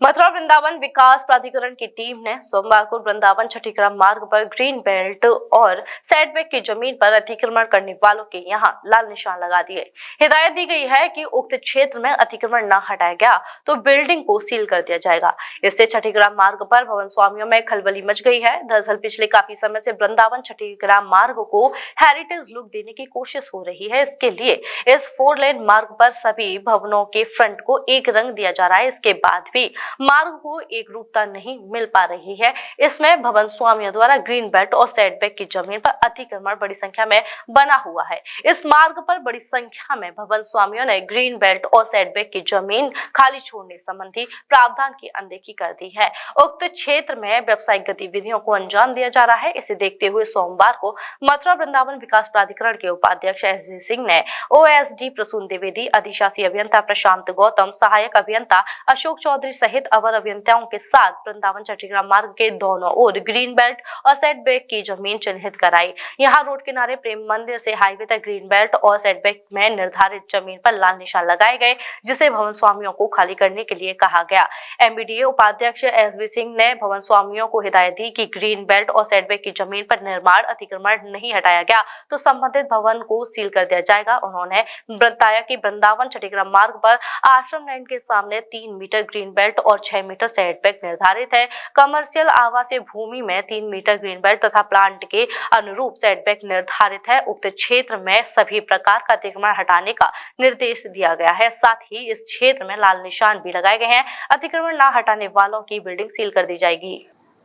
मथुरा वृंदावन विकास प्राधिकरण की टीम ने सोमवार को वृंदावन छठीग्राम मार्ग पर ग्रीन बेल्ट और सेटबैक की जमीन पर अतिक्रमण करने वालों के यहां लाल निशान लगा दिए। हिदायत दी गई है कि उक्त क्षेत्र में अतिक्रमण न हटाया गया तो बिल्डिंग को सील कर दिया जाएगा। इससे छठीग्राम मार्ग पर भवन स्वामियों में खलबली मच गई है। दरअसल पिछले काफी समय से वृंदावन छठीग्राम मार्ग को हेरिटेज लुक देने की कोशिश हो रही है। इसके लिए इस 4 लेन मार्ग पर सभी भवनों के फ्रंट को एक रंग दिया जा रहा है। इसके बाद भी मार्ग को एक रूपता नहीं मिल पा रही है। इसमें भवन स्वामियों द्वारा ग्रीन बेल्ट और सेटबैक की जमीन पर अतिक्रमण बड़ी संख्या में बना हुआ है। इस मार्ग पर बड़ी संख्या में भवन स्वामियों ने ग्रीन बेल्ट और सेटबैक की जमीन खाली छोड़ने संबंधी प्रावधान की अनदेखी कर दी है। उक्त क्षेत्र में व्यावसायिक गतिविधियों को अंजाम दिया जा रहा है। इसे देखते हुए सोमवार को मथुरा वृंदावन विकास प्राधिकरण के उपाध्यक्ष एसवी सिंह ने ओएसडी प्रसून द्विवेदी, अधिशासी अभियंता प्रशांत गौतम, सहायक अभियंता अशोक चौधरी सहित अवर अभियंताओं के साथ वृंदावन छठीग्राम मार्ग के दोनों ओर ग्रीन बेल्ट और सेटबैक की जमीन चिन्हित कराई। यहाँ रोड किनारे प्रेम मंदिर से हाईवे तक ग्रीन बेल्ट और सेटबैक में निर्धारित जमीन पर लाल निशान लगाए गए, जिसे भवन स्वामियों को खाली करने के लिए कहा गया। एमबीडीए उपाध्यक्ष एसवी सिंह ने भवन स्वामियों को हिदायत दी कि ग्रीन बेल्ट और सेटबैक की जमीन पर निर्माण अतिक्रमण नहीं हटाया गया तो संबंधित भवन को सील कर दिया जाएगा। उन्होंने बताया कि वृंदावन छठीग्राम मार्ग पर आश्रम लाइन के सामने 3 मीटर ग्रीन बेल्ट और 6 मीटर सेटबैक निर्धारित है। कमर्शियल आवासीय भूमि में 3 मीटर ग्रीन बेल्ट तथा प्लांट के अनुरूप सेटबैक निर्धारित है। उक्त क्षेत्र में सभी प्रकार का अतिक्रमण हटाने का निर्देश दिया गया है। साथ ही इस क्षेत्र में लाल निशान भी लगाए गए हैं। अतिक्रमण न हटाने वालों की बिल्डिंग सील कर दी जाएगी।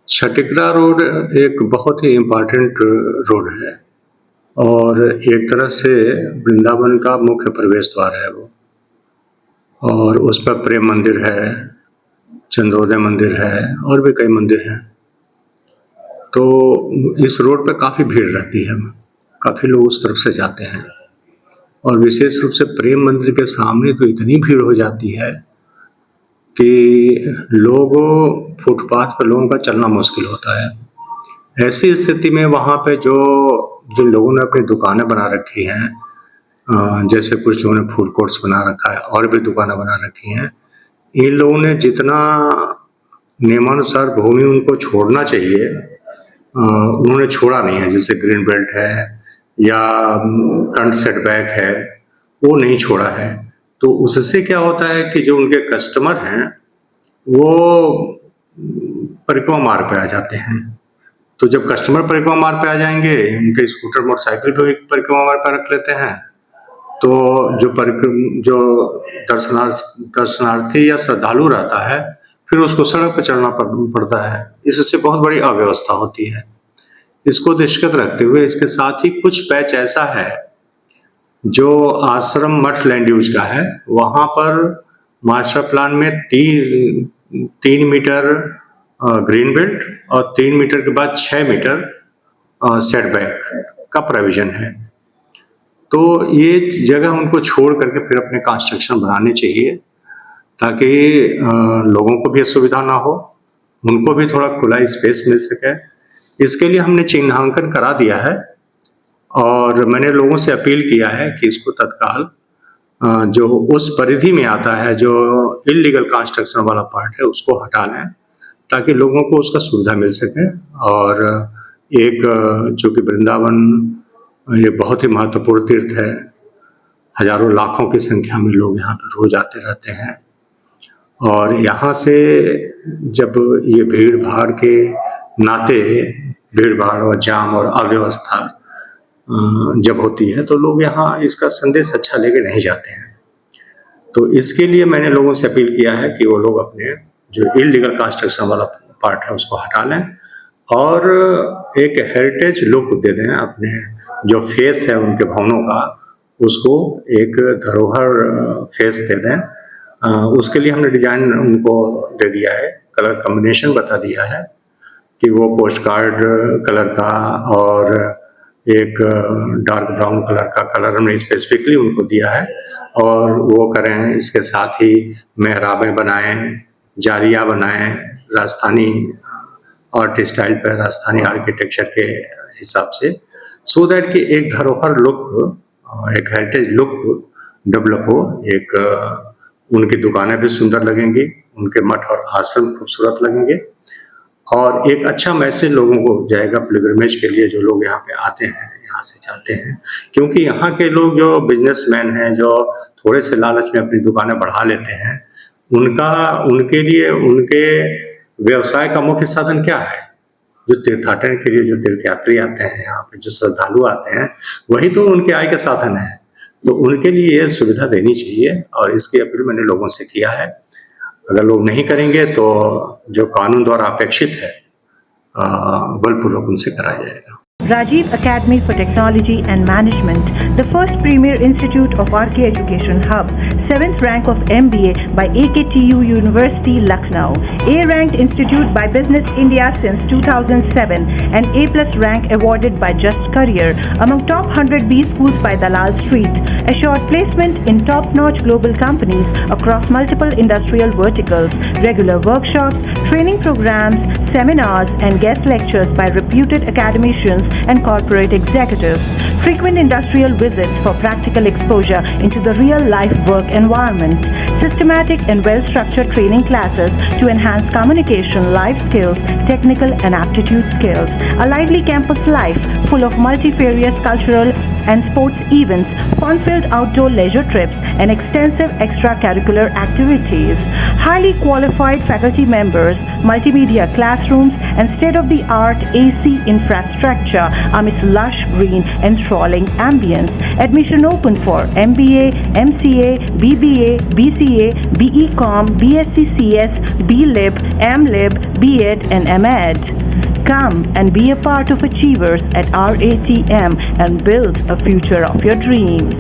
छठीग्राम रोड एक बहुत ही इम्पोर्टेंट रोड है और एक तरह से वृंदावन का मुख्य प्रवेश द्वार है वो, और उस पर प्रेम मंदिर है, चंद्रोदय मंदिर है और भी कई मंदिर हैं। तो इस रोड पे काफ़ी भीड़ रहती है, काफ़ी लोग उस तरफ से जाते हैं और विशेष रूप से प्रेम मंदिर के सामने तो इतनी भीड़ हो जाती है कि फुटपाथ पर लोगों का चलना मुश्किल होता है। ऐसी स्थिति में वहाँ पे जिन लोगों ने अपनी दुकानें बना रखी हैं, जैसे कुछ लोगों ने फूड कोर्ट्स बना रखा है और भी दुकानें बना रखी हैं, इन लोगों ने जितना नियमानुसार भूमि उनको छोड़ना चाहिए उन्होंने छोड़ा नहीं है। जैसे ग्रीन बेल्ट है या फ्रंट सेटबैक है, वो नहीं छोड़ा है। तो उससे क्या होता है कि जो उनके कस्टमर हैं वो परिक्रमा मार्ग पे आ जाते हैं। तो जब कस्टमर परिक्रमा मार्ग पे आ जाएंगे, उनके स्कूटर मोटरसाइकिल पे परिक्रमा मार्ग पे रख लेते हैं, तो जो दर्शनार्थी या श्रद्धालु रहता है फिर उसको सड़क पर चढ़ना पड़ता है। इससे बहुत बड़ी अव्यवस्था होती है। इसको दृष्टिगत रखते हुए इसके साथ ही कुछ पैच ऐसा है जो आश्रम मठ लैंड यूज का है, वहां पर मास्टर प्लान में 3 मीटर ग्रीन बेल्ट और 3 मीटर के बाद 6 मीटर सेटबैक का प्रोविजन है। तो ये जगह उनको छोड़ करके फिर अपने कंस्ट्रक्शन बनाने चाहिए ताकि लोगों को भी असुविधा ना हो, उनको भी थोड़ा खुला स्पेस मिल सके। इसके लिए हमने चिन्हांकन करा दिया है और मैंने लोगों से अपील किया है कि इसको तत्काल जो उस परिधि में आता है, जो इलीगल कंस्ट्रक्शन वाला पार्ट है, उसको हटा लें ताकि लोगों को उसका सुविधा मिल सके। और एक जो कि वृंदावन ये बहुत ही महत्वपूर्ण तीर्थ है, हजारों लाखों की संख्या में लोग यहाँ पर रोज आते रहते हैं और यहाँ से जब ये भीड़ भाड़ के नाते भीड़ भाड़ और जाम और अव्यवस्था जब होती है तो लोग यहाँ इसका संदेश अच्छा लेके नहीं जाते हैं। तो इसके लिए मैंने लोगों से अपील किया है कि वो लोग अपने जो इलीगल कंस्ट्रक्शन वाला पार्ट है उसको हटा लें और एक हेरिटेज लुक दे दें। अपने जो फेस है उनके भवनों का, उसको एक धरोहर फेस दे दें। उसके लिए हमने डिजाइन उनको दे दिया है, कलर कॉम्बिनेशन बता दिया है कि वो पोस्ट कार्ड कलर का और एक डार्क ब्राउन कलर का कलर हमने स्पेसिफिकली उनको दिया है और वो करें। इसके साथ ही मेहराबें बनाएं, जालियाँ बनाएं राजस्थानी आर्ट स्टाइल पर, राजस्थानी आर्किटेक्चर के हिसाब से, सो दैट कि एक धरोहर लुक, एक हेरिटेज लुक डेवलप हो। एक उनकी दुकानें भी सुंदर लगेंगी, उनके मठ और आश्रम खूबसूरत लगेंगे और एक अच्छा मैसेज लोगों को जाएगा पिलग्रिमेज के लिए, जो लोग यहाँ पे आते हैं, यहाँ से जाते हैं। क्योंकि यहाँ के लोग जो बिजनेसमैन हैं, जो थोड़े से लालच में अपनी दुकानें बढ़ा लेते हैं, उनके लिए उनके व्यवसाय का मुख्य साधन क्या है? जो तीर्थाटन के लिए जो तीर्थयात्री आते हैं यहाँ पे, जो श्रद्धालु आते हैं, वही तो उनके आय के साधन है। तो उनके लिए ये सुविधा देनी चाहिए और इसकी अपील मैंने लोगों से किया है। अगर लोग नहीं करेंगे तो जो कानून द्वारा अपेक्षित है बलपूर्वक उनसे कराया जाएगा। Rajiv Academy for Technology and Management, the first premier institute of RK Education Hub, 7th rank of MBA by AKTU University, Lucknow, A-ranked institute by Business India since 2007, and A+ rank awarded by Just Career among top 100 B schools by Dalal Street, assured placement in top-notch global companies across multiple industrial verticals, regular workshops, training programs, seminars, and guest lectures by reputed academicians and corporate executives, frequent industrial visits for practical exposure into the real-life work environment, systematic and well-structured training classes to enhance communication, life skills, technical and aptitude skills, a lively campus life full of multifarious cultural and sports events, fun-filled outdoor leisure trips, and extensive extracurricular activities, highly qualified faculty members, multimedia classrooms, and state-of-the-art AC infrastructure amidst lush green and sprawling ambience. Admission open for MBA, MCA, BBA, BCA, BEcom, BSc CS, BLib, MLib, BEd, and MEd. Come and be a part of Achievers at RATM and build a future of your dreams.